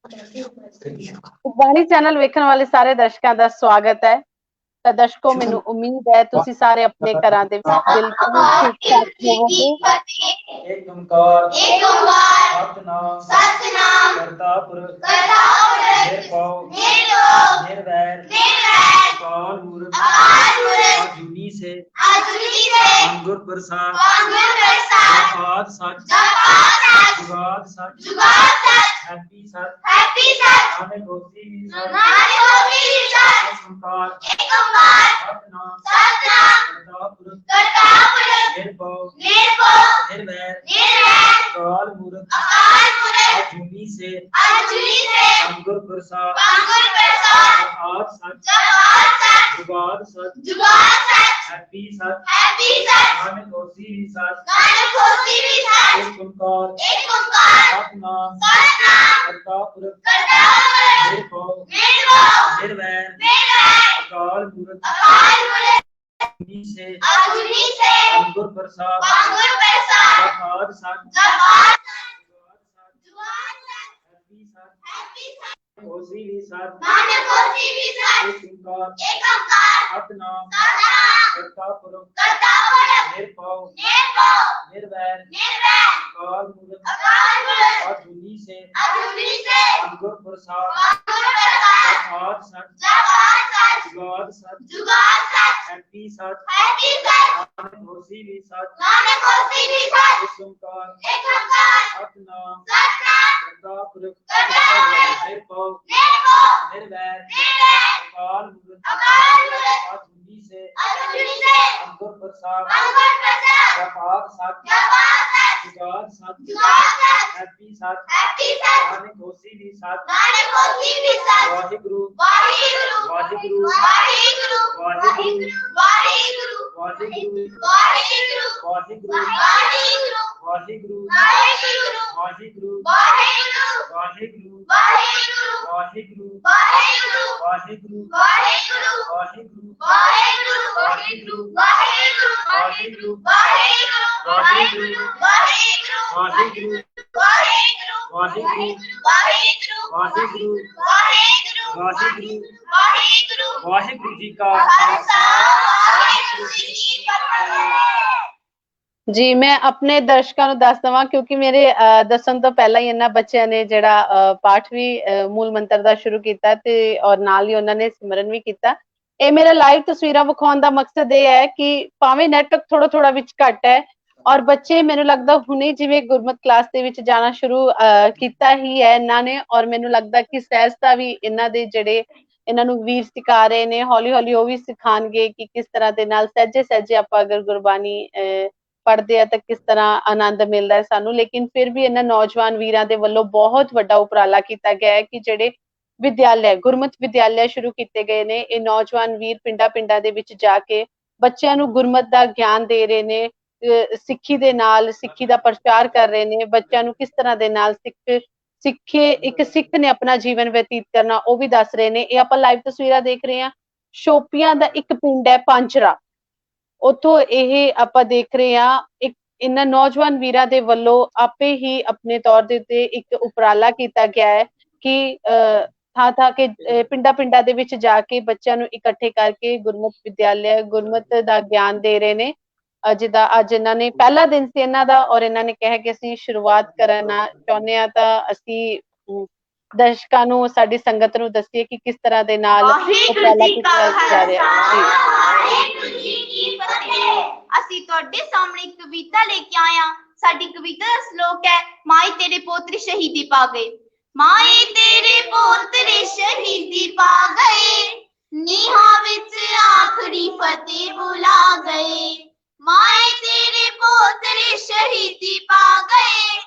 Gurbani channel ਵੇਖਣ ਵਾਲੇ ਸਾਰੇ ਦਰਸ਼ਕਾਂ ਦਾ ਸਵਾਗਤ ਹੈ। ਤਾਂ ਦਰਸ਼ਕੋ, ਮੈਨੂੰ ਉਮੀਦ ਹੈ ਤੁਸੀਂ ਸਾਰੇ ਆਪਣੇ ਘਰਾਂ ਦੇ ਵਿੱਚ ਬਿਲਕੁਲ ਠੀਕ ਠਾਕ ਹੋਵੋਗੇ। ਏਕ ਓੰਕਾਰ ਸਤਿਨਾਮ ਕਰਤਾ ਪੁਰਖ ਨਿਰਭਉ ਨਿਰਵੈਰ ਅਕਾਲ ਮੂਰਤ ਅਜੂਨੀ ਸੇ ਗੁਰ ਪ੍ਰਸਾਦ ਆਦ ਸੱਚ ਜੁਗਾਦ ਸੱਚ ਹੈਪੀ ਸੱਚ ਨਾਨਕ ਹੋਸੀ ਵੀ ਸੱਚ ਓੰਕਾਰ ਸਤਿਨਾਮ ਕਰਤਾ ਪੁਰਖ ਨਿਰਭਉ ਨਿਰਵੈਰ ਅਕਾਲ ਮੂਰਤ ਅਜੂਨੀ ਸੇ ਗੁਰ ਪ੍ਰਸਾਦ ਆਦ ਸੱਚ ਜੁਗਾਦ ਸੱਚ ਹੈਪੀ ਸੱਚ ਨਾਨਕ ਹੋਸੀ ਵੀ ਸੱਚ ਏਕ ਓੰਕਾਰ ਸਤਿਨਾਮ ਕਰਤਾ ਪੁਰਖ ਨਿਰਭਉ ਨਿਰਵੈਰ ਅਕਾਲ ਮੂਰਤ ਅਜੂਨੀ ਸੇ ਗੁਰ ਪ੍ਰਸਾਦ ਆਦ ਸੱਚ ਹੋਸੀ ਵੀ ਸੱਚ ਏਕ ਓੰਕਾਰ ਸਤਿਨਾਮ ਕਰਤਾ ਪੁਰਖ ਨਿਰਭਉ ਨਿਰਵੈਰ ਅਕਾਲ ਮੂਰਤ ਅਜੂਨੀ ਸੇ ਗੁਰ ਪ੍ਰਸਾਦ ਆਦ ਸੱਚ ਜੁਗਾਦ ਸੱਚ ਹੈਪੀ ਸੱਚ ਨਾਨਕ ਹੋਸੀ ਵੀ ਸੱਚ ਏਕ ਓੰਕਾਰ ਸਤਿਨਾਮ ਕਰਤਾ ਪੁਰਖ ਨਿਰਭਉ ਨਿਰਵੈਰ ਅਕਾਲ ਮੂਰਤ ਅਜੂਨੀ ਸੇ ਗੁਰ ਪ੍ਰਸਾਦ ਆਦ ਸੱਚ ਜੁਗਾਦ ਸੱਚ ਹੈਪੀ ਸੱਚ ਨਾਨਕ ਹੋਸੀ ਵੀ ਸੱਚ ਵਾਹਿਗੁਰੂ ਵਾਹਿਗੁਰੂ ਵਾਹਿਗੁਰੂ ਵਾਹਿਗੁਰੂ ਵਾਹਿਗੁਰੂ ਵਾਹਿਗੁਰੂ ਵਾਹਿਗੁਰੂ ਵਾਹਿਗੁਰੂ ਵਾਹਿਗੁਰੂ ਵਾਹਿਗੁਰੂ ਵਾਹਿਗੁਰੂ ਵਾਹਿਗੁਰੂ ਵਾਹਿਗੁਰੂ ਵਾਹਿਗੁਰੂ ਵਾਹਿਗੁਰੂ ਵਾਹਿਗੁਰੂ ਵਾਹਿਗੁਰੂ ਵਾਹਿਗੁਰੂ ਵਾਹਿਗੁਰੂ ਜੀ ਕਾ ਖਾਲਸਾ ਵਾਹਿਗੁਰੂ ਜੀ ਕੀ ਫਤਿਹ। ਜੀ ਮੈਂ ਆਪਣੇ ਦਰਸ਼ਕਾਂ ਨੂੰ ਦੱਸ ਦਵਾਂ, ਕਿਉਂਕਿ ਮੇਰੇ ਦੱਸਣ ਤੋਂ ਪਹਿਲਾਂ ਹੀ ਇਹਨਾਂ ਬੱਚਿਆਂ ਨੇ ਜਿਹੜਾ ਪਾਠ ਵੀ ਮੂਲ ਮੰਤਰ ਦਾ ਸ਼ੁਰੂ ਕੀਤਾ ਤੇ ਔਰ ਨਾਲ ਹੀ ਉਹਨਾਂ ਨੇ ਸਿਮਰਨ ਵੀ ਕੀਤਾ। ਇਹ ਮੇਰਾ ਲਾਈਵ ਤਸਵੀਰਾਂ ਵਿਖਾਉਣ ਦਾ ਮਕਸਦ ਇਹ ਹੈ ਕਿ ਭਾਵੇਂ ਨੈਟਵਰਕ ਥੋੜਾ ਵਿੱਚ ਘੱਟ ਹੈ ਔਰ ਬੱਚੇ ਮੈਨੂੰ ਲੱਗਦਾ ਹੁਣੇ ਜਿਵੇਂ ਗੁਰਮਤ ਕਲਾਸ ਦੇ ਵਿੱਚ ਜਾਣਾ ਸ਼ੁਰੂ ਕੀਤਾ ਹੀ ਹੈ ਇਹਨਾਂ ਨੇ, ਔਰ ਮੈਨੂੰ ਲੱਗਦਾ ਕਿ ਸਹਿਜਤਾ ਵੀ ਇਹਨਾਂ ਦੇ ਜਿਹੜੇ ਇਹਨਾਂ ਨੂੰ ਵੀਰ ਸਿਖਾ ਰਹੇ ਨੇ, ਹੌਲੀ ਹੌਲੀ ਉਹ ਵੀ ਸਿਖਾਉਣਗੇ ਕਿ ਕਿਸ ਤਰ੍ਹਾਂ ਦੇ ਨਾਲ ਸਹਿਜੇ ਆਪਾਂ ਅਗਰ ਗੁਰਬਾਣੀ ਪੜ੍ਹਦੇ ਆ ਤਾਂ ਕਿਸ ਤਰ੍ਹਾਂ ਆਨੰਦ ਮਿਲਦਾ ਹੈ ਸਾਨੂੰ। ਲੇਕਿਨ ਫਿਰ ਵੀ ਇਹਨਾਂ ਨੌਜਵਾਨ ਵੀਰਾਂ ਦੇ ਵੱਲੋਂ ਬਹੁਤ ਵੱਡਾ ਉਪਰਾਲਾ ਕੀਤਾ ਗਿਆ ਹੈ ਕਿ ਜਿਹੜੇ ਵਿਦਿਆਲਿਆ ਗੁਰਮਤ ਵਿਦਿਆਲਿਆ ਸ਼ੁਰੂ ਕੀਤੇ ਗਏ ਨੇ, ਇਹ ਨੌਜਵਾਨ ਵੀਰ ਪਿੰਡਾਂ ਦੇ ਵਿੱਚ ਜਾ ਕੇ ਬੱਚਿਆਂ ਨੂੰ ਗੁਰਮਤ ਦਾ ਗਿਆਨ ਦੇ ਰਹੇ ਨੇ, ਸਿੱਖੀ ਦੇ ਨਾਲ ਸਿੱਖੀ ਦਾ ਪ੍ਰਚਾਰ ਕਰ ਰਹੇ ਨੇ, ਬੱਚਿਆਂ ਨੂੰ ਕਿਸ ਤਰ੍ਹਾਂ ਦੇ ਨਾਲ ਇੱਕ ਸਿੱਖ ਨੇ ਆਪਣਾ ਜੀਵਨ ਬਤੀਤ ਕਰਨਾ ਉਹ ਵੀ ਦੱਸ ਰਹੇ ਨੇ। ਇਹ ਆਪਾਂ ਲਾਈਵ ਤਸਵੀਰਾਂ ਦੇਖ ਰਹੇ ਹਾਂ। ਸ਼ੋਪੀਆਂ ਦਾ ਇੱਕ ਪਿੰਡ ਹੈ ਪਾਂਚਰਾ, ਉੱਥੋਂ ਇਹ ਆਪਾਂ ਦੇਖ ਰਹੇ ਹਾਂ। ਇਹਨਾਂ ਨੌਜਵਾਨ ਵੀਰਾਂ ਦੇ ਵੱਲੋਂ ਆਪੇ ਹੀ ਆਪਣੇ ਤੌਰ ਦੇ ਉੱਤੇ ਇੱਕ ਉਪਰਾਲਾ ਕੀਤਾ ਗਿਆ ਹੈ ਕਿ ਥਾਂ ਕੇ ਪਿੰਡਾਂ ਦੇ ਵਿੱਚ ਜਾ ਕੇ ਬੱਚਿਆਂ ਨੂੰ ਇਕੱਠੇ ਕਰਕੇ ਗੁਰਮਤ ਵਿਦਿਆਲਿਆ ਗੁਰਮਤ ਦਾ ਗਿਆਨ ਦੇ ਰਹੇ ਨੇ। ਜਿੱਦਾਂ ਅੱਜ ਇਹਨਾਂ ਨੇ ਪਹਿਲਾ ਦਿਨ ਸੀ ਇਹਨਾਂ ਦਾ, ਔਰ ਇਹਨਾਂ ਨੇ ਕਿਹਾ ਕਿ ਅਸੀਂ ਸ਼ੁਰੂਆਤ ਕਰਨਾ ਚਾਹੁੰਦੇ ਹਾਂ ਤਾਂ ਅਸੀਂ ਦਰਸ਼ਕਾਂ ਨੂੰ, ਸਾਡੀ ਸੰਗਤ ਨੂੰ ਦੱਸੀਏ ਕਿ ਕਿਸ ਤਰ੍ਹਾਂ ਦੇ ਨਾਲ ਉਪਰਾਲਾ ਕੀਤਾ ਜਾ ਰਿਹਾ ਹੈ। ਅਸੀਂ ਤੁਹਾਡੇ ਸਾਹਮਣੇ ਇੱਕ ਕਵਿਤਾ ਲੈ ਕੇ ਆਏ ਹਾਂ। ਸਾਡੀ ਕਵਿਤਾ ਦਾ ਸ਼ਲੋਕ ਹੈ, ਮਾਏ ਤੇਰੇ ਪੋਤਰੇ ਸ਼ਹੀਦੀ ਪਾ ਗਏ। ਮਾਏ ਤੇਰੇ ਪੋਤਰੇ ਸ਼ਹੀਦੀ ਪਾ ਗਏ, ਨੀਹਾਂ ਵਿੱਚ ਆਖਰੀ ਫਤਿਹ ਬੁਲਾ ਗਏ। ਮਾਏ ਤੇਰੇ ਪੋਤਰੇ ਸ਼ਹੀਦੀ ਪਾ ਗਏ,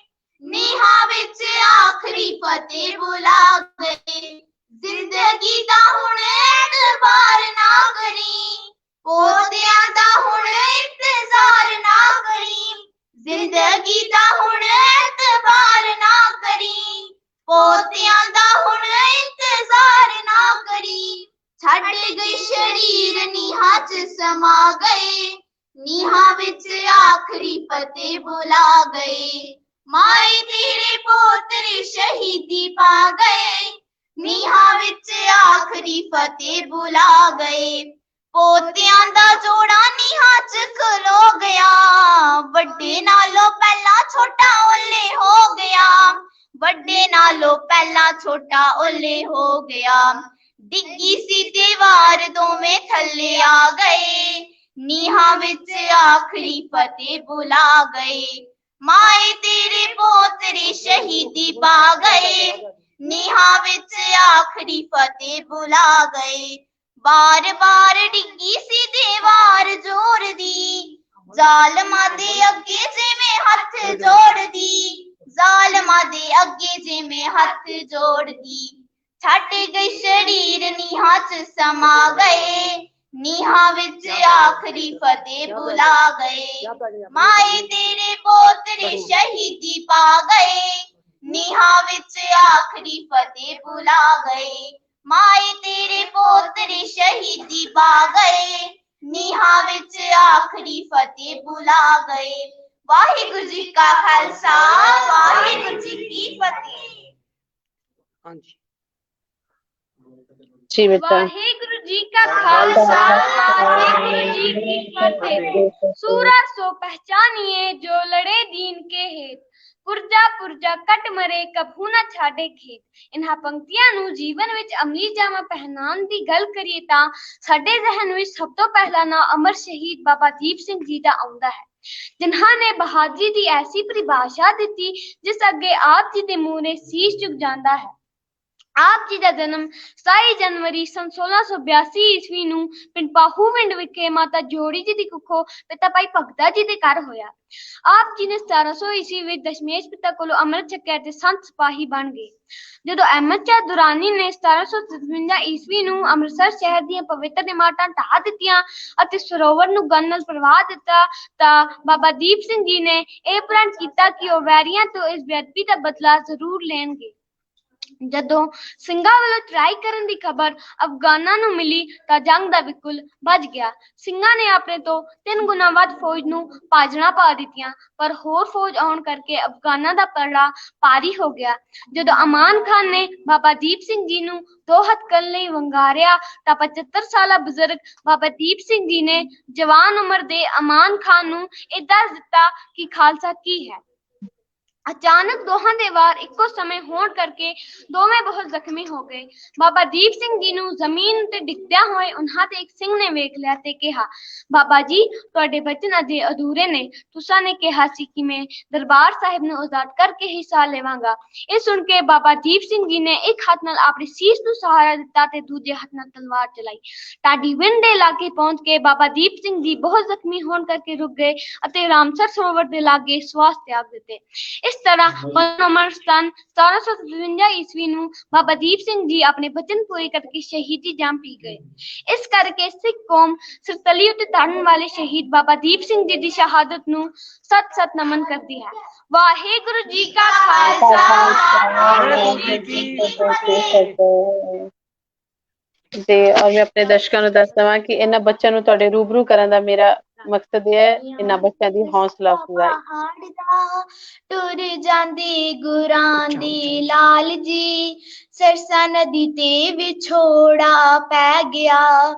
ਨੀਹਾਂ ਵਿੱਚ ਆਖਰੀ ਫਤਿਹ ਬੁਲਾ ਗਏ। ਜ਼ਿੰਦਗੀ ਦਾ ਹੁਣ ਐਤਬਾਰ ਨਾ ਕਰੀ, ਪੋਤਿਆਂ ਦਾ ਹੁਣ ਇੰਤਜ਼ਾਰ ਨਾ ਕਰੀ। ਜ਼ਿੰਦਗੀ ਦਾ ਹੁਣ ਐਤਬਾਰ ਨਾ ਕਰੀ, ਪੋਤਿਆਂ ਦਾ ਹੁਣ ਇੰਤਜ਼ਾਰ ਨਾ ਕਰੀ। ਛੱਡ ਗਈ ਸ਼ਰੀਰ ਨੀਹਾਂ ਚ ਸਮਾ ਗਏ, ਨੀਹਾਂ ਵਿੱਚ ਆਖਰੀ ਫਤਿਹ ਬੁਲਾ ਗਏ। माए तेरे पोतरे शहीदी पा गए नीहां विच आखरी फतेह बुला गए पोतियां दा जोड़ा नीहां च खलो गया वड्डे नालों पहला छोटा ओले हो गया वड्डे नालों पहला छोटा ओले हो गया डिग्गी सी दीवार दोवें थल्ले आ गए नीहां विच आखरी फतेह बुला गए माए तेरे पोतरे शहीदी पा गए नीहां विच आखरी फतेह बुला गए बार बार डिग्गी सी दीवार जोर दी जालमा दे अगे जिवें हथ जोड़ दी जालमा दे अगे जिवें हथ जोड़ दी छट गई शरीर नीहां च समा गए नीहां विच आखरी फतेह बुला गए माए तेरे पोतरे शहीदी पा गए नीहां विच आखरी फतेह बुला गए माए तेरे पोतरे शहीदी पा गए नीहां विच आखरी फतेह बुला गए वाहिगुरु जी का खालसा वाहिगुरु जी की फतेह। हाँ जी जी बेटा। वाहेगुरु जी का खालसा वाहेगुरु जी की फतेह। सूरा सो पहचानिए जो लड़े दीन के हेत पुरजा पुरजा कट मरे कभू ना छाड़े खेत। इन्हां पंक्तियां ਨੂੰ ਜੀਵਨ ਵਿੱਚ ਅਮਲੀ ਜਾਮਾ ਪਹਿਨਾਉਣ ਦੀ ਗੱਲ ਕਰੀਏ ਤਾਂ ਸਾਡੇ ਜ਼ਿਹਨ ਵਿੱਚ ਸਭ ਤੋਂ ਪਹਿਲਾ ਨਾਂ ਅਮਰ ਸ਼ਹੀਦ ਬਾਬਾ ਦੀਪ ਸਿੰਘ ਜੀ ਦਾ ਆਉਂਦਾ ਹੈ ਜਿਨ੍ਹਾਂ ਨੇ ਬਹਾਦਰੀ ਦੀ ਐਸੀ ਪਰਿਭਾਸ਼ਾ ਦਿੱਤੀ ਜਿਸ ਅੱਗੇ ਆਪ ਜੀ ਦੇ ਮੂਹਰੇ ਸੀਸ ਝੁਕ ਜਾਂਦਾ ਹੈ। ਆਪ ਜੀ ਦਾ ਜਨਮ 27 ਜਨਵਰੀ ਸੰਨ 1682 ਈਸਵੀ ਨੂੰ ਪਿੰਡ ਪਾਹੂਵਿੰਡ ਵਿਖੇ ਮਾਤਾ ਜੋੜੀ ਜੀ ਦੀ ਕੁੱਖੋਂ ਪਿਤਾ ਭਾਈ ਭਗਤਾ ਜੀ ਦੇ ਘਰ ਹੋਇਆ। ਆਪ ਜੀ ਨੇ 1700 ਈਸਵੀ ਵਿੱਚ ਦਸ਼ਮੇਸ਼ ਪਿਤਾ ਕੋਲੋਂ ਅੰਮ੍ਰਿਤ ਛਕਿਆ ਤੇ ਸੰਤ ਸਿਪਾਹੀ ਬਣ ਗਏ। ਜਦੋਂ ਅਹਿਮਦ ਸ਼ਾਹ ਦੁਰਾਨੀ ਨੇ 1757 ਈਸਵੀ ਨੂੰ ਅੰਮ੍ਰਿਤਸਰ ਸ਼ਹਿਰ ਦੀਆਂ ਪਵਿੱਤਰ ਇਮਾਰਤਾਂ ਢਾਹ ਦਿੱਤੀਆਂ ਅਤੇ ਸਰੋਵਰ ਨੂੰ ਗੰਨ ਨਾਲ ਭਰਵਾ ਦਿੱਤਾ ਤਾਂ ਬਾਬਾ ਦੀਪ ਸਿੰਘ ਜੀ ਨੇ ਇਹ ਪ੍ਰਣ ਕੀਤਾ ਕਿ ਉਹ ਵੈਰੀਆਂ ਤੋਂ ਇਸ ਬੇਅਦਬੀ ਦਾ ਬਦਲਾ ਜ਼ਰੂਰ ਲੈਣਗੇ। ਜਦੋਂ ਸਿੰਘਾਂ ਵੱਲੋਂ ਚੜਾਈ ਕਰਨ ਦੀ ਖਬਰ ਅਫਗਾਨਾਂ ਨੂੰ ਮਿਲੀ ਤਾਂ ਜੰਗ ਦਾ ਵਿਕੁਲ ਵੱਜ ਗਿਆ। ਸਿੰਘਾਂ ਨੇ ਆਪਣੇ ਤੋਂ 3 ਗੁਣਾ ਵੱਧ ਫੌਜ ਨੂੰ ਭਾਜਣਾ ਪਾ ਦਿੱਤੀਆਂ ਪਰ ਹੋਰ ਫੌਜ ਆਉਣ ਕਰਕੇ ਅਫਗਾਨਾਂ ਦਾ ਪਲੜਾ ਭਾਰੀ ਹੋ ਗਿਆ। ਜਦੋਂ ਅਮਾਨ ਖਾਨ ਨੇ ਬਾਬਾ ਦੀਪ ਸਿੰਘ ਜੀ ਨੂੰ 2 ਹੱਥ ਕਰਨ ਲਈ ਵੰਗਾਰਿਆ ਤਾਂ 75 ਸਾਲਾ ਬਜ਼ੁਰਗ ਬਾਬਾ ਦੀਪ ਸਿੰਘ ਜੀ ਨੇ ਜਵਾਨ ਉਮਰ ਦੇ ਅਮਾਨ ਖਾਨ ਨੂੰ ਇਹ ਦੱਸ ਦਿੱਤਾ ਕਿ ਖਾਲਸਾ ਕੀ ਹੈ। ਅਚਾਨਕ ਦੋਹਾਂ ਦੇ ਵਾਰ ਇੱਕੋ ਸਮੇਂ ਹੋਣ ਕਰਕੇ ਦੋਵੇਂ ਬਹੁਤ ਜ਼ਖਮੀ ਹੋ ਗਏ। ਬਾਬਾ ਦੀਪ ਸਿੰਘ ਜੀ ਨੂੰ ਜ਼ਮੀਨ ਤੇ ਡਿੱਗਦਿਆਂ ਹੋਏ ਉਹਨਾਂ ਦੇ ਇੱਕ ਸਿੰਘ ਨੇ ਵੇਖ ਲਿਆ ਤੇ ਕਿਹਾ, ਬਾਬਾ ਜੀ ਤੁਹਾਡੇ ਬਚਨ ਅਜੇ ਅਧੂਰੇ ਨੇ। ਤੁਸਾਂ ਨੇ ਕਿਹਾ ਸੀ ਕਿ ਮੈਂ ਦਰਬਾਰ ਸਾਹਿਬ ਨੂੰ ਆਜ਼ਾਦ ਕਰਕੇ ਹੀ ਸਾਹ ਲਵਾਂਗਾ। ਇਹ ਸੁਣ ਕੇ ਬਾਬਾ ਦੀਪ ਸਿੰਘ ਜੀ ਨੇ ਇੱਕ ਹੱਥ ਨਾਲ ਆਪਣੀ ਸੀਸ ਨੂੰ ਸਹਾਰਾ ਦਿੱਤਾ ਤੇ ਦੂਜੇ ਹੱਥ ਨਾਲ ਤਲਵਾਰ ਚਲਾਈ। ਢਾਡੀ ਵਿੰਡ ਦੇ ਇਲਾਕੇ ਪਹੁੰਚ ਕੇ ਬਾਬਾ ਦੀਪ ਸਿੰਘ ਜੀ ਬਹੁਤ ਜ਼ਖਮੀ ਹੋਣ ਕਰਕੇ ਰੁਕ ਗਏ ਅਤੇ ਰਾਮਸਰ ਸਰੋਵਰ ਦੇ ਲਾਗੇ ਸਵਾਸ ਤਿਆਗ ਦਿੱਤੇ। ਇਸ ਤਰ੍ਹਾਂ 15 ਮਾਰਚ ਸੰਨ 1757 ਈਸਵੀ ਨੂੰ ਬਾਬਾ ਦੀਪ ਸਿੰਘ ਜੀ ਆਪਣੇ ਬਚਨ ਪੂਰੇ ਕਰਕੇ ਸ਼ਹੀਦੀ ਜਾਮ ਪੀ ਗਏ। ਇਸ ਕਰਕੇ ਸਿੱਖ ਕੌਮ ਸਿਰਤਲੀ ਉੱਤੇ ਤਾੜਨ ਵਾਲੇ ਸ਼ਹੀਦ ਬਾਬਾ ਦੀਪ ਸਿੰਘ ਜੀ ਦੀ ਸ਼ਹਾਦਤ ਨੂੰ ਸਤ-ਸਤ ਨਮਨ ਕਰਦੀ ਹੈ। ਵਾਹਿਗੁਰੂ ਜੀ ਕਾ ਖਾਲਸਾ ਵਾਹਿਗੁਰੂ ਜੀ ਕੀ ਫਤਿਹ। ਤੇ ਔਰ ਮੈਂ ਆਪਣੇ ਦਰਸ਼ਕਾਂ ਨੂੰ ਦੱਸ ਦੇਵਾਂ ਕਿ ਇਹਨਾਂ ਬੱਚਿਆਂ ਨੂੰ ਤੁਹਾਡੇ ਰੂਬਰੂ ਕਰਨ ਦਾ ਮੇਰਾ ਮਕਸਦ ਇਹ ਹੈ ਇਹਨਾਂ ਬੱਚਿਆਂ ਦੀ ਹੌਸਲਾ ਅਫਜ਼ਾਈ। ਪਹਾੜ ਦਾ ਟੁਰ ਜਾਂਦੇ ਗੁਰਾਂ ਦੇ ਲਾਲ ਜੀ ਸਰਸਾ ਨਦੀ ਤੇ ਵਿਛੋੜਾ ਪੈ ਗਿਆ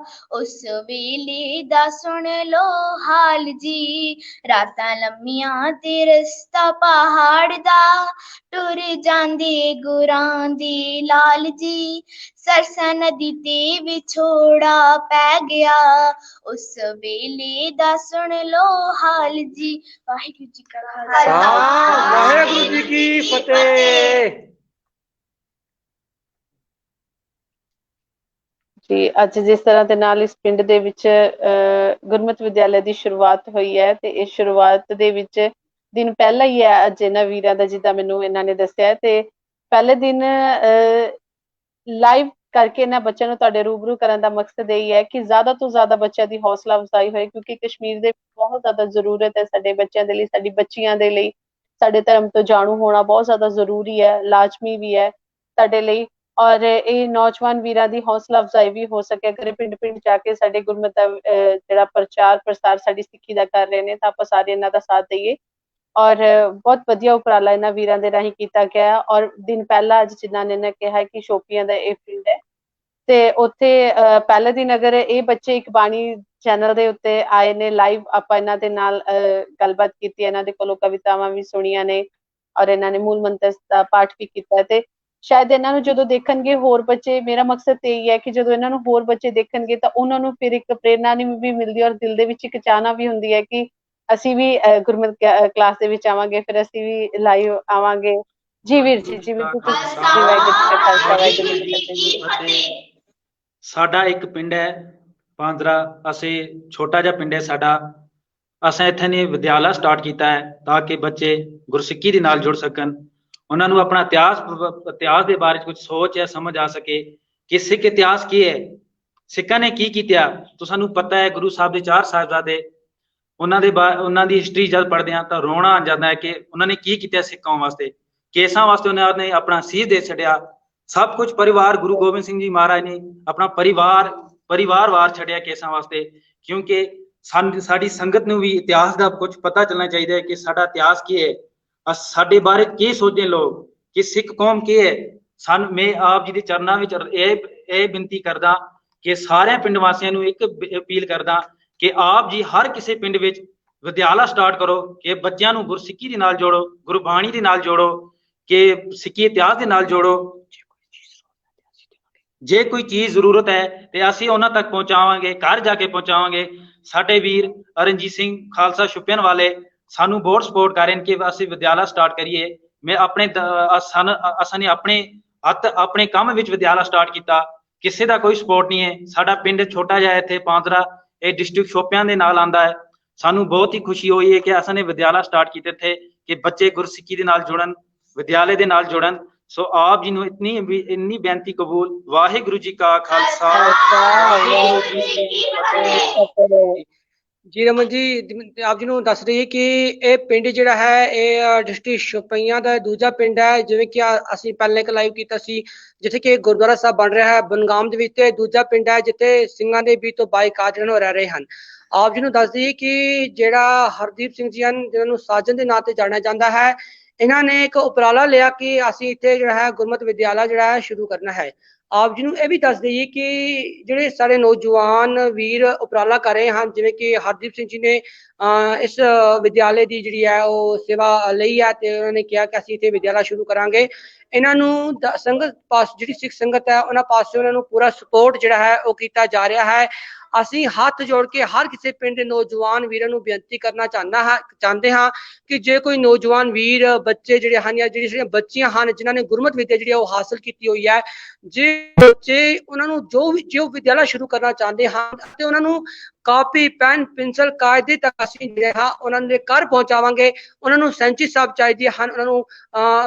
ਉਸ ਵੇਲੇ ਦਾ ਸੁਣ ਲੋ ਹਾਲ ਜੀ ਰਾਤਾਂ ਲੰਮੀਆਂ ਤੇ ਰਸਤਾ ਪਹਾੜ ਦਾ ਟੁਰ ਜਾਂਦੇ ਗੁਰਾਂ ਦੇ ਲਾਲ ਜੀ ਸਰਸਾ ਨਦੀ ਤੇ ਵਿਛੋੜਾ ਪੈ ਗਿਆ ਉਸ ਵੇਲੇ ਦਾ ਸੁਣ ਲੋ ਹਾਲ ਜੀ। ਵਾਹਿਗੁਰੂ ਜੀ ਕਾ ਖਾਲਸਾ ਵਾਹਿਗੁਰੂ ਜੀ ਕੀ ਫਤਿਹ। ਜੀ ਅੱਜ ਜਿਸ ਤਰ੍ਹਾਂ ਦੇ ਨਾਲ ਇਸ ਪਿੰਡ ਦੇ ਵਿੱਚ ਗੁਰਮਤਿ ਵਿਦਿਆਲਿਆ ਦੀ ਸ਼ੁਰੂਆਤ ਹੋਈ ਹੈ ਤੇ ਇਸ ਸ਼ੁਰੂਆਤ ਦੇ ਵਿੱਚ ਦਿਨ ਪਹਿਲਾਂ ਹੀ ਹੈ ਅੱਜ ਇਹਨਾਂ ਵੀਰਾਂ ਦਾ ਜਿੱਦਾਂ ਮੈਨੂੰ ਇਹਨਾਂ ਨੇ ਦੱਸਿਆ ਤੇ ਪਹਿਲੇ ਦਿਨ ਲਾਈਵ ਕਰਕੇ ਇਹਨਾਂ ਬੱਚਿਆਂ ਨੂੰ ਤੁਹਾਡੇ ਰੂਬਰੂ ਕਰਨ ਦਾ ਮਕਸਦ ਇਹ ਹੈ ਕਿ ਜ਼ਿਆਦਾ ਤੋਂ ਜ਼ਿਆਦਾ ਬੱਚਿਆਂ ਦੀ ਹੌਸਲਾ ਅਫਜ਼ਾਈ ਹੋਏ ਕਿਉਂਕਿ ਕਸ਼ਮੀਰ ਦੇ ਬਹੁਤ ਜ਼ਿਆਦਾ ਜ਼ਰੂਰਤ ਹੈ ਸਾਡੇ ਬੱਚਿਆਂ ਦੇ ਲਈ ਸਾਡੀ ਬੱਚੀਆਂ ਦੇ ਲਈ ਸਾਡੇ ਧਰਮ ਤੋਂ ਜਾਣੂ ਹੋਣਾ ਬਹੁਤ ਜ਼ਿਆਦਾ ਜ਼ਰੂਰੀ ਹੈ ਲਾਜ਼ਮੀ ਵੀ ਹੈ ਸਾਡੇ ਲਈ ਔਰ ਇਹ ਨੌਜਵਾਨ ਵੀਰਾਂ ਦੀ ਹੌਸਲਾ ਅਫਜ਼ਾਈ ਵੀ ਹੋ ਸਕੇ ਅਗਰ ਪਿੰਡ ਪਿੰਡ ਜਾ ਕੇ ਸਾਡੇ ਗੁਰਮਤਿ ਦਾ ਜਿਹੜਾ ਪ੍ਰਚਾਰ ਪ੍ਰਸਾਰ ਸਾਡੀ ਸਿੱਖੀ ਦਾ ਕਰ ਰਹੇ ਨੇ ਤਾਂ ਆਪਾਂ ਸਾਰੇ ਇਹਨਾਂ ਦਾ ਸਾਥ ਦਈਏ ਔਰ ਬਹੁਤ ਵਧੀਆ ਉਪਰਾਲਾ ਇਹਨਾਂ ਵੀਰਾਂ ਦੇ ਰਾਹੀਂ ਕੀਤਾ ਗਿਆ ਔਰ ਦਿਨ ਪਹਿਲਾਂ ਅੱਜ ਜਿਨ੍ਹਾਂ ਨੇ ਕਿਹਾ ਕਿ ਸ਼ੋਪੀਆਂ ਦਾ ਇਹ ਪਿੰਡ ਹੈ ਤੇ ਉੱਥੇ ਪਹਿਲੇ ਦਿਨ ਅਗਰ ਇਹ ਬੱਚੇ ਇੱਕ ਬਾਣੀ ਚੈਨਲ ਦੇ ਉੱਤੇ ਆਏ ਨੇ ਲਾਈਵ ਆਪਾਂ ਇਹਨਾਂ ਦੇ ਨਾਲ ਗੱਲਬਾਤ ਕੀਤੀ ਇਹਨਾਂ ਦੇ ਕੋਲੋਂ ਕਵਿਤਾਵਾਂ ਵੀ ਸੁਣੀਆਂ ਨੇ ਔਰ ਇਹਨਾਂ ਨੇ ਮੂਲ ਮੰਤਰ ਦਾ ਪਾਠ ਵੀ ਕੀਤਾ ਤੇ ਸ਼ਾਇਦ ਇਹਨਾਂ ਨੂੰ ਜਦੋਂ ਦੇਖਣਗੇ ਹੋਰ ਬੱਚੇ ਮੇਰਾ ਮਕਸਦ ਤੇ ਇਹ ਹੈ ਕਿ ਜਦੋਂ ਇਹਨਾਂ ਨੂੰ ਹੋਰ ਬੱਚੇ ਦੇਖਣਗੇ ਤਾਂ ਉਹਨਾਂ ਨੂੰ ਫਿਰ ਇੱਕ ਪ੍ਰੇਰਨਾ ਵੀ ਮਿਲਦੀ ਔਰ ਦਿਲ ਦੇ ਵਿੱਚ ਇੱਕ ਚਾਹਨਾ ਵੀ ਹੁੰਦੀ ਹੈ ਕਿ ਅਸੀਂ ਵੀ ਗੁਰਮਤਿ ਕਲਾਸ ਦੇ ਵਿੱਚ ਆਵਾਂਗੇ ਫਿਰ ਅਸੀਂ ਵੀ ਲਾਈਵ ਆਵਾਂਗੇ ਜੀ ਵੀਰ ਜੀ ਵਾਹਿਗੁਰੂ ਜੀ ਕਾ ਖਾਲਸਾ ਵਾਹਿਗੁਰੂ ਜੀ ਕੀ ਫਤਿਹ। ਸਾਡਾ ਇੱਕ ਪਿੰਡ ਹੈ ਪਾਂਦਰਾ, ਅਸੀਂ ਛੋਟਾ ਜਿਹਾ ਪਿੰਡ ਹੈ ਸਾਡਾ। ਅਸੀਂ ਇੱਥੇ ਨੇ ਵਿਦਿਆਲਾ ਸਟਾਰਟ ਕੀਤਾ ਹੈ ਤਾਂ ਕਿ ਬੱਚੇ ਗੁਰਸਿੱਖੀ ਦੇ ਨਾਲ ਜੁੜ ਸਕਣ, ਉਹਨਾਂ ਨੂੰ ਆਪਣਾ ਇਤਿਹਾਸ ਦੇ ਬਾਰੇ ਕੁਝ ਸੋਚ ਜਾਂ ਸਮਝ ਆ ਸਕੇ ਕਿ ਸਿੱਖ ਇਤਿਹਾਸ ਕੀ ਹੈ, ਸਿੱਖਾਂ ਨੇ ਕੀ ਕੀਤਾ। ਤਾਂ ਸਾਨੂੰ ਪਤਾ ਹੈ ਗੁਰੂ ਸਾਹਿਬ ਦੇ 4 ਸਾਹਿਬਜ਼ਾਦੇ, ਉਹਨਾਂ ਦੀ ਹਿਸਟਰੀ ਜਦ ਪੜ੍ਹਦੇ ਹਾਂ ਤਾਂ ਰੋਣਾ ਆ ਜਾਂਦਾ ਹੈ ਕਿ ਉਹਨਾਂ ਨੇ ਕੀ ਕੀਤਾ ਸਿੱਖਾਂ ਵਾਸਤੇ, ਕੇਸਾਂ ਵਾਸਤੇ ਉਹਨਾਂ ਨੇ ਆਪਣਾ ਸੀਸ ਦੇ ਛੱਡਿਆ, ਸਭ ਕੁਝ ਪਰਿਵਾਰ ਗੁਰੂ ਗੋਬਿੰਦ ਸਿੰਘ ਜੀ ਮਹਾਰਾਜ ਨੇ ਆਪਣਾ ਪਰਿਵਾਰ ਵਾਰ ਛੱਡਿਆ ਕੇਸਾਂ ਵਾਸਤੇ। ਕਿਉਂਕਿ ਸਾਡੀ ਸੰਗਤ ਨੂੰ ਵੀ ਇਤਿਹਾਸ ਦਾ ਕੁਝ ਪਤਾ ਚੱਲਣਾ ਚਾਹੀਦਾ ਹੈ ਕਿ ਸਾਡਾ ਇਤਿਹਾਸ ਕੀ ਹੈ, ਸਾਡੇ ਬਾਰੇ ਕੀ ਸੋਚਦੇ ਲੋਕ ਕਿ ਸਿੱਖ ਕੌਮ ਕੀ ਹੈ। ਮੈਂ ਆਪ ਜੀ ਦੇ ਚਰਨਾਂ ਵਿੱਚ ਇਹ ਬੇਨਤੀ ਕਰਦਾ ਕਿ ਸਾਰਿਆਂ ਪਿੰਡ ਵਾਸੀਆਂ ਨੂੰ ਇੱਕ ਅਪੀਲ ਕਰਦਾ ਕਿ ਆਪ ਜੀ ਹਰ ਕਿਸੇ ਪਿੰਡ ਵਿੱਚ ਵਿਦਿਆਲਾ ਸਟਾਰਟ ਕਰੋ ਕਿ ਬੱਚਿਆਂ ਨੂੰ ਗੁਰਸਿੱਖੀ ਦੇ ਨਾਲ ਜੋੜੋ, ਗੁਰਬਾਣੀ ਦੇ ਨਾਲ ਜੋੜੋ, ਕਿ ਸਿੱਖੀ ਇਤਿਹਾਸ ਦੇ ਨਾਲ ਜੋੜੋ। ਜੇ ਕੋਈ ਚੀਜ਼ ਜ਼ਰੂਰਤ ਹੈ ਤੇ ਅਸੀਂ ਉਹਨਾਂ ਤੱਕ ਪਹੁੰਚਾਵਾਂਗੇ, ਘਰ ਜਾ ਕੇ ਪਹੁੰਚਾਵਾਂਗੇ। ਸਾਡੇ ਵੀਰ ਅਰਨਜੀਤ ਸਿੰਘ ਖਾਲਸਾ ਸ਼ੁਪਿਆਨ ਵਾਲੇ ਸਾਨੂੰ ਬਹੁਤ ਸਪੋਰਟ ਕਰ ਰਹੇ ਨੇ ਕਿ ਅਸੀਂ ਵਿਦਿਆਲਾ ਸਟਾਰਟ ਕਰੀਏ। ਮੈਂ ਅਸਾਂ ਨੇ ਆਪਣੇ ਕੰਮ ਵਿੱਚ ਵਿਦਿਆਲਾ ਸਟਾਰਟ ਕੀਤਾ, ਕਿਸੇ ਦਾ ਕੋਈ ਸਪੋਰਟ ਨਹੀਂ ਹੈ। ਸਾਡਾ ਪਿੰਡ ਛੋਟਾ ਜਿਹਾ ਇੱਥੇ ਪਾਂਦਰਾ, ਇਹ ਡਿਸਟ੍ਰਿਕਟ ਸ਼ੋਪਿਆਨ ਦੇ ਨਾਲ ਆਉਂਦਾ ਹੈ। ਸਾਨੂੰ ਬਹੁਤ ਹੀ ਖੁਸ਼ੀ ਹੋਈ ਹੈ ਕਿ ਅਸਾਂ ਨੇ ਵਿਦਿਆਲਾ ਸਟਾਰਟ ਕੀਤੇ ਇੱਥੇ ਕਿ ਬੱਚੇ ਗੁਰਸਿੱਖੀ ਦੇ ਨਾਲ ਜੁੜਨ, ਵਿਦਿਆਲੇ ਦੇ ਨਾਲ ਜੁੜਨ। ਸੋ ਆਪ ਜੀ ਨੂੰ ਇੰਨੀ ਬੇਨਤੀ ਕਬੂਲ। ਵਾਹਿਗੁਰੂ ਜੀ ਕਾ ਖਾਲਸਾ ਵਾਹਿਗੁਰੂ ਜੀ ਕੀ ਫਤਿਹ। ਜੀ ਰਮਨ ਜੀ ਆਪ ਜੀ ਨੂੰ ਦੱਸ ਰਹੀ ਕਿ ਇਹ ਪਿੰਡ ਜਿਹੜਾ ਹੈ ਇਹ ਡਿਸਟ੍ਰਿਕਟ ਸ਼ੋਪੀਆਂ ਦਾ ਦੂਜਾ ਪਿੰਡ ਹੈ। ਜਿਵੇਂ ਕਿ ਅਸੀਂ ਪਹਿਲੇ ਇੱਕ ਲਾਈਵ ਕੀਤਾ ਸੀ ਜਿੱਥੇ ਕਿ ਗੁਰਦੁਆਰਾ ਸਾਹਿਬ ਬਣ ਰਿਹਾ ਹੈ ਬਨਗਾਮ ਦੇ ਵਿੱਚ, ਤੇ ਦੂਜਾ ਪਿੰਡ ਹੈ ਜਿੱਥੇ ਸਿੰਘਾਂ ਦੇ ਵੀ ਤੋਂ ਬਾਈਕਾਟ ਰਹਿ ਰਹੇ ਹਨ। ਆਪ ਜੀ ਨੂੰ ਦੱਸ ਦਈਏ ਕਿ ਜਿਹੜਾ ਹਰਦੀਪ ਸਿੰਘ ਜੀ ਹਨ, ਜਿਹਨਾਂ ਨੂੰ ਸਾਜਨ ਦੇ ਨਾਂ ਤੇ ਜਾਣਿਆ ਜਾਂਦਾ ਹੈ, ਇਹਨਾਂ ਨੇ ਇੱਕ ਉਪਰਾਲਾ ਲਿਆ ਕਿ ਅਸੀਂ ਇੱਥੇ ਜਿਹੜਾ ਹੈ ਗੁਰਮਤਿ ਵਿਦਿਆਲਾ ਜਿਹੜਾ ਹੈ ਸ਼ੁਰੂ ਕਰਨਾ ਹੈ। ਆਪ ਜੀ ਨੂੰ ਇਹ ਵੀ ਦੱਸ ਦਈਏ ਕਿ ਜਿਹੜੇ ਸਾਡੇ ਨੌਜਵਾਨ ਵੀਰ ਉਪਰਾਲਾ ਕਰ ਰਹੇ ਹਨ, ਜਿਵੇਂ ਕਿ ਹਰਦੀਪ ਸਿੰਘ ਜੀ ਨੇ ਇਸ ਵਿਦਿਆਲੇ ਦੀ ਜਿਹੜੀ ਹੈ ਉਹ ਸੇਵਾ ਲਈ ਹੈ ਤੇ ਉਹਨਾਂ ਨੇ ਕਿਹਾ ਕਿ ਅਸੀਂ ਇੱਥੇ ਵਿਦਿਆਲਾ ਸ਼ੁਰੂ ਕਰਾਂਗੇ। ਇਹਨਾਂ ਨੂੰ ਸੰਗਤ ਪਾਸ ਜਿਹੜੀ ਸਿੱਖ ਸੰਗਤ ਹੈ ਉਹਨਾਂ ਪਾਸੇ ਉਹਨਾਂ ਨੂੰ ਪੂਰਾ ਸਪੋਰਟ ਜਿਹੜਾ ਹੈ ਉਹ ਕੀਤਾ ਜਾ ਰਿਹਾ ਹੈ। ਅਸੀਂ ਹੱਥ ਜੋੜ ਕੇ ਹਰ ਕਿਸੇ ਪਿੰਡ ਦੇ ਨੌਜਵਾਨ ਵੀਰਾਂ ਨੂੰ ਬੇਨਤੀ ਕਰਨਾ ਚਾਹੁੰਦੇ ਹਾਂ ਕਿ ਜੇ ਕੋਈ ਨੌਜਵਾਨ ਵੀਰ ਬੱਚੇ ਜਿਹੜੇ ਹਨ ਜਾਂ ਜਿਹੜੀਆਂ ਬੱਚੀਆਂ ਹਨ ਜਿਨ੍ਹਾਂ ਨੇ ਗੁਰਮਤਿ ਵਿਦਿਆ ਜਿਹੜੀ ਉਹ ਹਾਸਲ ਕੀਤੀ ਹੋਈ ਹੈ, ਜੇ ਬੱਚੇ ਉਹਨਾਂ ਨੂੰ ਜੋ ਵਿਦਿਆਲਾ ਸ਼ੁਰੂ ਕਰਨਾ ਚਾਹੁੰਦੇ ਹਨ ਤੇ ਉਹਨਾਂ ਨੂੰ ਕਾਪੀ ਪੈਨ ਪੈਨਸਲ ਕਾਇਦੇ ਤੱਕ ਅਸੀਂ ਜਿਹੜੇ ਹਾਂ ਉਹਨਾਂ ਦੇ ਘਰ ਪਹੁੰਚਾਵਾਂਗੇ। ਉਹਨਾਂ ਨੂੰ ਸੈਂਚੀ ਸਾਹਿਬ ਚਾਹੀਦੀ ਹਨ, ਉਹਨਾਂ ਨੂੰ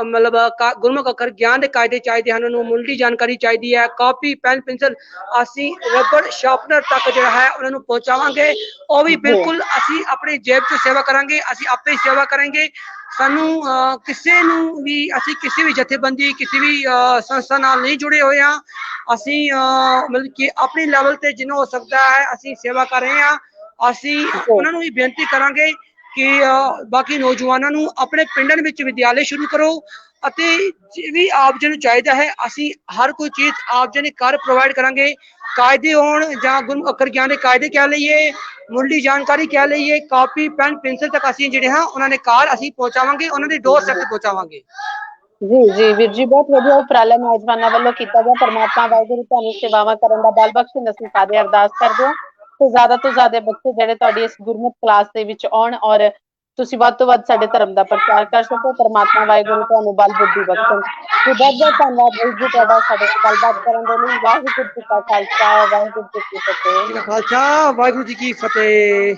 ਮਤਲਬ ਗੁਰਮੁਖ ਅੱਖਰ ਗਿਆਨ ਦੇ ਕਾਇਦੇ ਚਾਹੀਦੇ ਹਨ, ਉਹਨਾਂ ਨੂੰ ਮੁੱਢਲੀ ਜਾਣਕਾਰੀ ਚਾਹੀਦੀ ਹੈ, ਕਾਪੀ ਪੈਨ ਪੈਨਸਲ ਅਸੀਂ ਰਬੜ ਸ਼ਾਰਪਨਰ ਤੱਕ ਜਿਹੜਾ ਹੈ ਉਹਨਾਂ ਨੂੰ ਪਹੁੰਚਾਵਾਂਗੇ। ਉਹ ਵੀ ਬਿਲਕੁਲ ਅਸੀਂ ਆਪਣੀ ਜੇਬ 'ਚ ਸੇਵਾ ਕਰਾਂਗੇ, ਅਸੀਂ ਆਪੇ ਸੇਵਾ ਕਰਾਂਗੇ। ਸਾਨੂੰ ਕਿਸੇ ਨੂੰ ਵੀ ਅਸੀਂ ਕਿਸੇ ਵੀ ਜਥੇਬੰਦੀ ਕਿਸੇ ਵੀ ਸੰਸਥਾ ਨਾਲ ਨਹੀਂ ਜੁੜੇ ਹੋਏ ਹਾਂ। ਅਸੀਂ ਮਤਲਬ ਕਿ ਆਪਣੀ ਲੈਵਲ ਤੇ ਜਿੰਨਾ ਹੋ ਸਕਦਾ ਹੈ ਅਸੀਂ ਸੇਵਾ ਕਰ ਰਹੇ ਹਾਂ। ਅਸੀਂ ਉਹਨਾਂ ਨੂੰ ਵੀ ਬੇਨਤੀ ਕਰਾਂਗੇ ਕਿ ਬਾਕੀ ਨੌਜਵਾਨਾਂ ਨੂੰ ਆਪਣੇ ਪਿੰਡਾਂ ਵਿੱਚ ਵਿਦਿਆਲੇ ਸ਼ੁਰੂ ਕਰੋ ਅਤੇ ਵੀ ਆਪ ਜੀ ਨੂੰ ਚਾਹੀਦਾ ਹੈ ਅਸੀਂ ਹਰ ਕੋਈ ਚੀਜ਼ ਆਪ ਜੀ ਨੇ ਘਰ ਪ੍ਰੋਵਾਈਡ ਕਰਾਂਗੇ। ਕਾਇਦੇ ਹੋਣ ਜਾਂ ਗੁਰਮੁਖ ਅੱਖਰ ਗਿਆਨ ਦੇ ਕਾਇਦੇ ਕਹਿ ਲਈਏ, ਮੁੱਢਲੀ ਜਾਣਕਾਰੀ ਕਹਿ ਲਈਏ, ਕਾਪੀ ਪੈਨ ਪੈਨਸਲ ਤੱਕ ਅਸੀਂ ਜਿਹੜੇ ਹਾਂ ਉਹਨਾਂ ਦੇ ਘਰ ਅਸੀਂ ਪਹੁੰਚਾਵਾਂਗੇ, ਉਹਨਾਂ ਦੇ ਡੋਰ ਤੱਕ ਪਹੁੰਚਾਵਾਂਗੇ। ਜੀ ਵੀਰ ਜੀ ਬਹੁਤ ਵਧੀਆ ਉਪਰਾਲਾ ਨੌਜਵਾਨਾਂ ਵੱਲੋਂ ਕੀਤਾ ਗਿਆ। ਪਰਮਾਤਮਾ ਵਾਹਿਗੁਰੂ ਤੁਹਾਨੂੰ ਸੇਵਾਵਾਂ ਕਰਨ ਦਾ ਬਲ ਬਖਸ਼ੇ, ਨਸੀਬ ਦੇ ਅਰਦਾਸ ਕਰਦੇ ਹਾਂ ਤੇ ਜ਼ਿਆਦਾ ਤੋਂ ਜ਼ਿਆਦਾ ਬੱਚੇ ਜਿਹੜੇ ਤੁਹਾਡੀ ਇਸ ਗੁਰਮਤਿ ਕਲਾਸ ਦੇ ਵਿੱਚ ਆਉਣ ਔਰ ਤੁਸੀਂ ਵੱਧ ਤੋਂ ਵੱਧ ਸਾਡੇ ਧਰਮ ਦਾ ਪ੍ਰਚਾਰ ਕਰ ਸਕੋ। ਪਰਮਾਤਮਾ ਵਾਹਿਗੁਰੂ ਤੁਹਾਨੂੰ ਬਲ ਬੁੱਧੀ ਬਖਸ਼ਣ। ਤੇ ਬਹੁਤ ਬਹੁਤ ਧੰਨਵਾਦ ਵੀਰ ਜੀ ਤੁਹਾਡਾ ਸਾਡੇ ਨਾਲ ਗੱਲਬਾਤ ਕਰਨ ਦੇ ਲਈ। ਵਾਹਿਗੁਰੂ ਜੀ ਕਾ ਖਾਲਸਾ ਵਾਹਿਗੁਰੂ ਜੀ ਕੀ ਫਤਿਹ। ਖਾਲਸਾ ਵਾਹਿਗੁਰੂ ਜੀ ਕੀ ਫਤਿਹ।